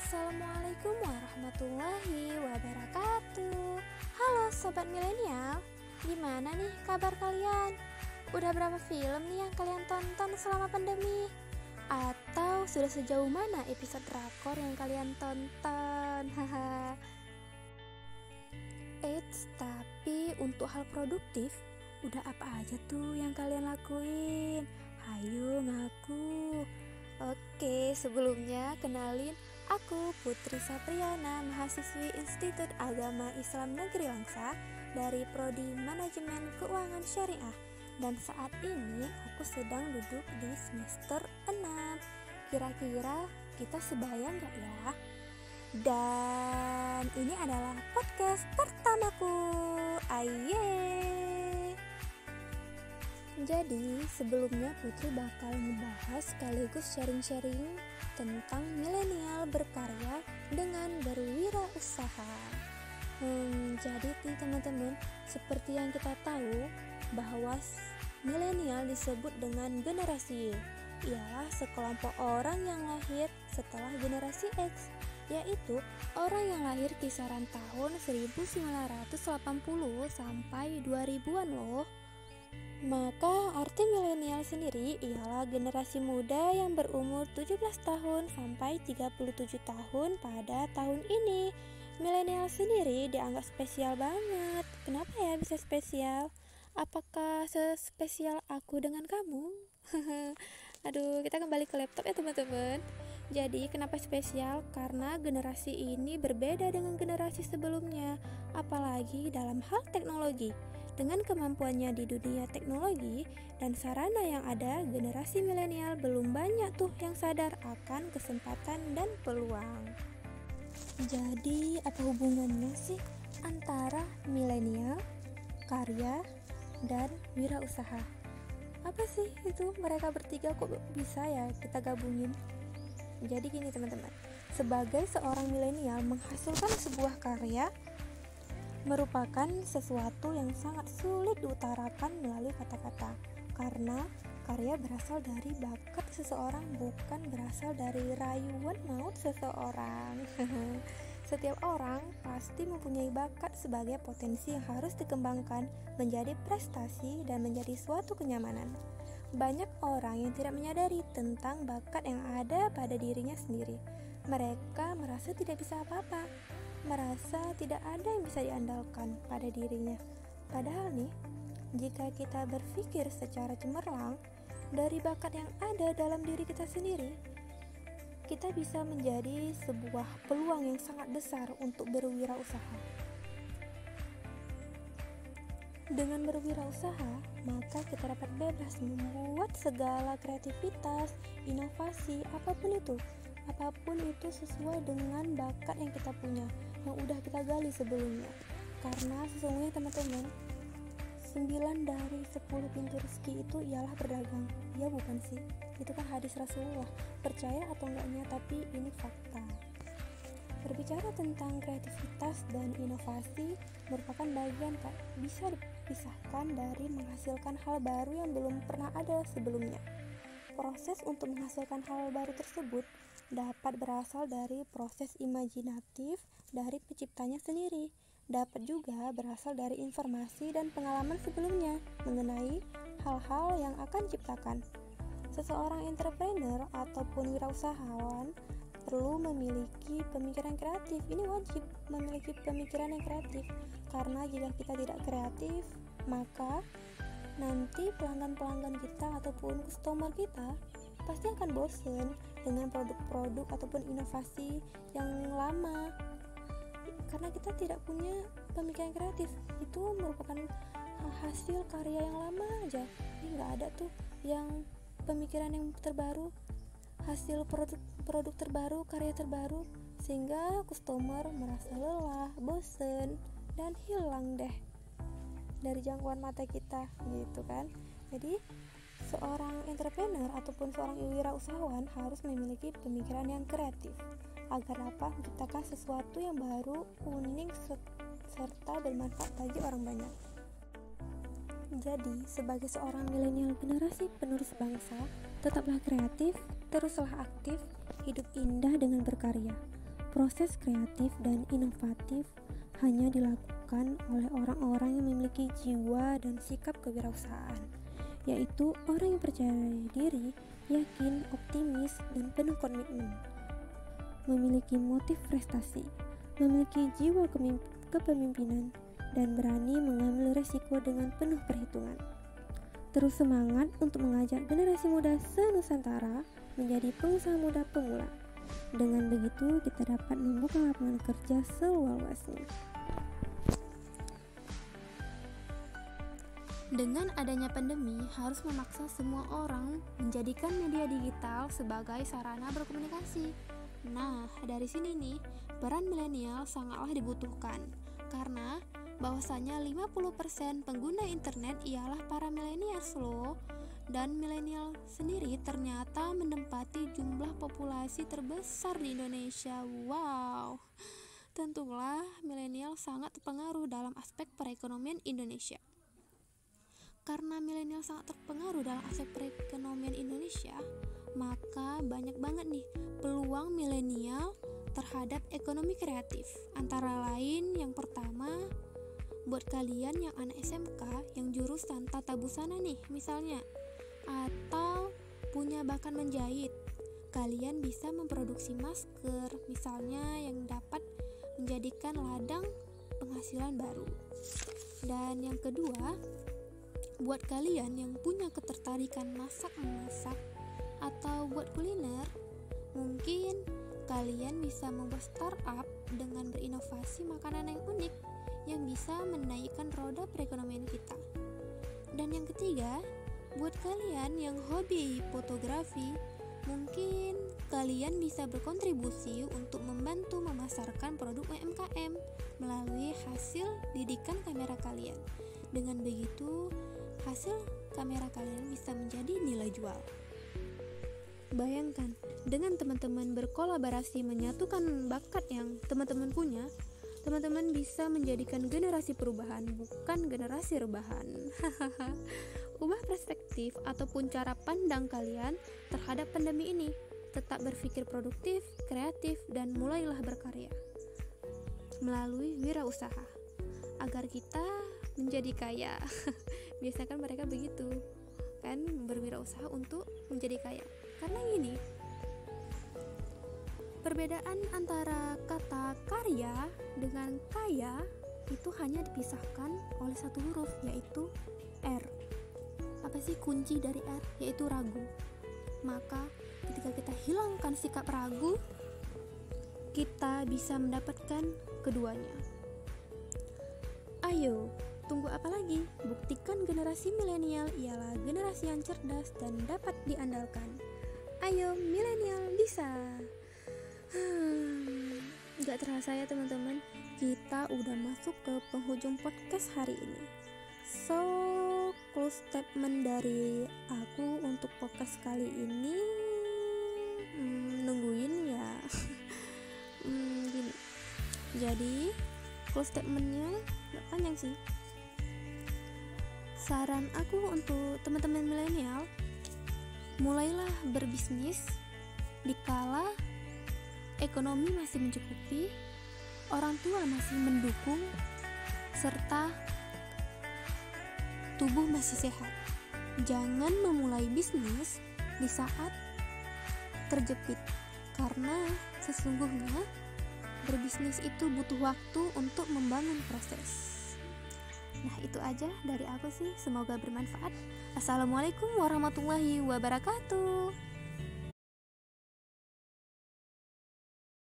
Assalamualaikum warahmatullahi wabarakatuh. Halo Sobat Milenial, gimana nih kabar kalian? Udah berapa film nih yang kalian tonton selama pandemi? Atau sudah sejauh mana episode drakor yang kalian tonton? Haha. Eits, tapi untuk hal produktif, udah apa aja tuh yang kalian lakuin? Hayo ngaku. Oke, sebelumnya kenalin, aku Putri Sapriana, mahasiswi Institut Agama Islam Negeri Langsa dari Prodi Manajemen Keuangan Syariah. Dan saat ini aku sedang duduk di semester 6. Kira-kira kita sebaya nggak ya? Dan ini adalah podcast pertamaku. Aye. Jadi sebelumnya Putri bakal ngebahas sekaligus sharing-sharing tentang milenial berkarya dengan berwirausaha. Jadi nih teman-teman, seperti yang kita tahu bahwa milenial disebut dengan generasi Y, ialah sekelompok orang yang lahir setelah generasi X, yaitu orang yang lahir kisaran tahun 1980 sampai 2000-an loh. Maka arti milenial sendiri ialah generasi muda yang berumur 17 tahun sampai 37 tahun pada tahun ini. Milenial sendiri dianggap spesial banget. Kenapa ya bisa spesial? Apakah sespesial aku dengan kamu? Aduh, kita kembali ke laptop ya teman-teman. Jadi kenapa spesial? Karena generasi ini berbeda dengan generasi sebelumnya, apalagi dalam hal teknologi. Dengan kemampuannya di dunia teknologi dan sarana yang ada, generasi milenial belum banyak tuh yang sadar akan kesempatan dan peluang. Jadi apa hubungannya sih antara milenial, karya, dan wirausaha? Apa sih itu mereka bertiga kok bisa ya kita gabungin? Jadi gini teman-teman, sebagai seorang milenial menghasilkan sebuah karya merupakan sesuatu yang sangat sulit diutarakan melalui kata-kata, karena karya berasal dari bakat seseorang, bukan berasal dari rayuan maut seseorang. Setiap orang pasti mempunyai bakat sebagai potensi yang harus dikembangkan menjadi prestasi dan menjadi suatu kenyamanan. Banyak orang yang tidak menyadari tentang bakat yang ada pada dirinya sendiri. Mereka merasa tidak bisa apa-apa, merasa tidak ada yang bisa diandalkan pada dirinya. Padahal nih, jika kita berpikir secara cemerlang, dari bakat yang ada dalam diri kita sendiri, kita bisa menjadi sebuah peluang yang sangat besar untuk berwirausaha. Dengan berwirausaha, maka kita dapat bebas membuat segala kreativitas, inovasi, apapun itu sesuai dengan bakat yang kita punya, yang udah kita gali sebelumnya. Karena sesungguhnya teman-teman, 9 dari 10 pintu rezeki itu ialah berdagang. Ya bukan sih? Itu kan hadis Rasulullah. Percaya atau enggaknya, tapi ini fakta. Berbicara tentang kreativitas dan inovasi merupakan bagian tak bisa dipisahkan dari menghasilkan hal baru yang belum pernah ada sebelumnya. Proses untuk menghasilkan hal baru tersebut dapat berasal dari proses imajinatif dari penciptanya sendiri, dapat juga berasal dari informasi dan pengalaman sebelumnya mengenai hal-hal yang akan diciptakan. Seseorang entrepreneur ataupun wirausahawan perlu memiliki pemikiran kreatif. Ini wajib memiliki pemikiran yang kreatif, karena jika kita tidak kreatif, maka nanti pelanggan-pelanggan kita ataupun customer kita pasti akan bosen dengan produk-produk ataupun inovasi yang lama, karena kita tidak punya pemikiran kreatif. Itu merupakan hasil karya yang lama aja. Ini nggak ada tuh yang pemikiran yang terbaru, hasil produk terbaru, karya terbaru, sehingga customer merasa lelah, bosen, dan hilang deh dari jangkauan mata kita gitu kan. Jadi seorang entrepreneur ataupun seorang wirausahawan harus memiliki pemikiran yang kreatif agar dapat menciptakan sesuatu yang baru, unik, serta bermanfaat bagi orang banyak. Jadi, sebagai seorang milenial generasi penerus bangsa, tetaplah kreatif, teruslah aktif, hidup indah dengan berkarya. Proses kreatif dan inovatif hanya dilakukan oleh orang-orang yang memiliki jiwa dan sikap kewirausahaan, yaitu orang yang percaya diri, yakin, optimis, dan penuh komitmen, memiliki motif prestasi, memiliki jiwa kepemimpinan, dan berani mengambil resiko dengan penuh perhitungan. Terus semangat untuk mengajak generasi muda se-Nusantara menjadi pengusaha muda pemula. Dengan begitu, kita dapat membuka lapangan kerja seluas-luasnya. Dengan adanya pandemi, harus memaksa semua orang menjadikan media digital sebagai sarana berkomunikasi. Nah, dari sini nih, peran milenial sangatlah dibutuhkan. Karena bahwasanya 50% pengguna internet ialah para milenials loh. Dan milenial sendiri ternyata menempati jumlah populasi terbesar di Indonesia. Wow. Tentulah milenial sangat terpengaruh dalam aspek perekonomian Indonesia. Karena milenial sangat terpengaruh dalam aspek perekonomian Indonesia, maka banyak banget nih peluang milenial terhadap ekonomi kreatif. Antara lain yang pertama, buat kalian yang anak SMK yang jurusan tata busana nih misalnya, atau punya bakat menjahit, kalian bisa memproduksi masker misalnya yang dapat menjadikan ladang penghasilan baru. Dan yang kedua, buat kalian yang punya ketertarikan masak-memasak atau buat kuliner, mungkin kalian bisa membuat startup dengan berinovasi makanan yang unik yang bisa menaikkan roda perekonomian kita. Dan yang ketiga, buat kalian yang hobi fotografi, mungkin kalian bisa berkontribusi untuk membantu memasarkan produk UMKM melalui hasil didikan kamera kalian. Dengan begitu, hasil kamera kalian bisa menjadi nilai jual. Bayangkan, dengan teman-teman berkolaborasi menyatukan bakat yang teman-teman punya, teman-teman bisa menjadikan generasi perubahan, bukan generasi rebahan. Ubah perspektif ataupun cara pandang kalian terhadap pandemi ini. Tetap berpikir produktif, kreatif, dan mulailah berkarya melalui wirausaha agar kita menjadi kaya. Biasanya kan mereka begitu kan, berwirausaha untuk menjadi kaya. Karena gini, perbedaan antara kata karya dengan kaya itu hanya dipisahkan oleh satu huruf, yaitu R. Apa sih kunci dari R? Yaitu ragu. Maka ketika kita hilangkan sikap ragu, kita bisa mendapatkan keduanya. Ayo, tunggu apa lagi? Buktikan generasi milenial ialah generasi yang cerdas dan dapat diandalkan. Ayo, milenial bisa. Gak terasa ya teman-teman, kita udah masuk ke penghujung podcast hari ini. So, close statement dari aku untuk podcast kali ini, nungguin ya. Gini. Jadi, close statementnya gak panjang sih. Saran aku untuk teman-teman milenial, mulailah berbisnis dikala ekonomi masih mencukupi, orang tua masih mendukung, serta tubuh masih sehat. Jangan memulai bisnis di saat terjepit, karena sesungguhnya berbisnis itu butuh waktu untuk membangun proses. Nah, itu aja dari aku sih, semoga bermanfaat. Assalamualaikum warahmatullahi wabarakatuh.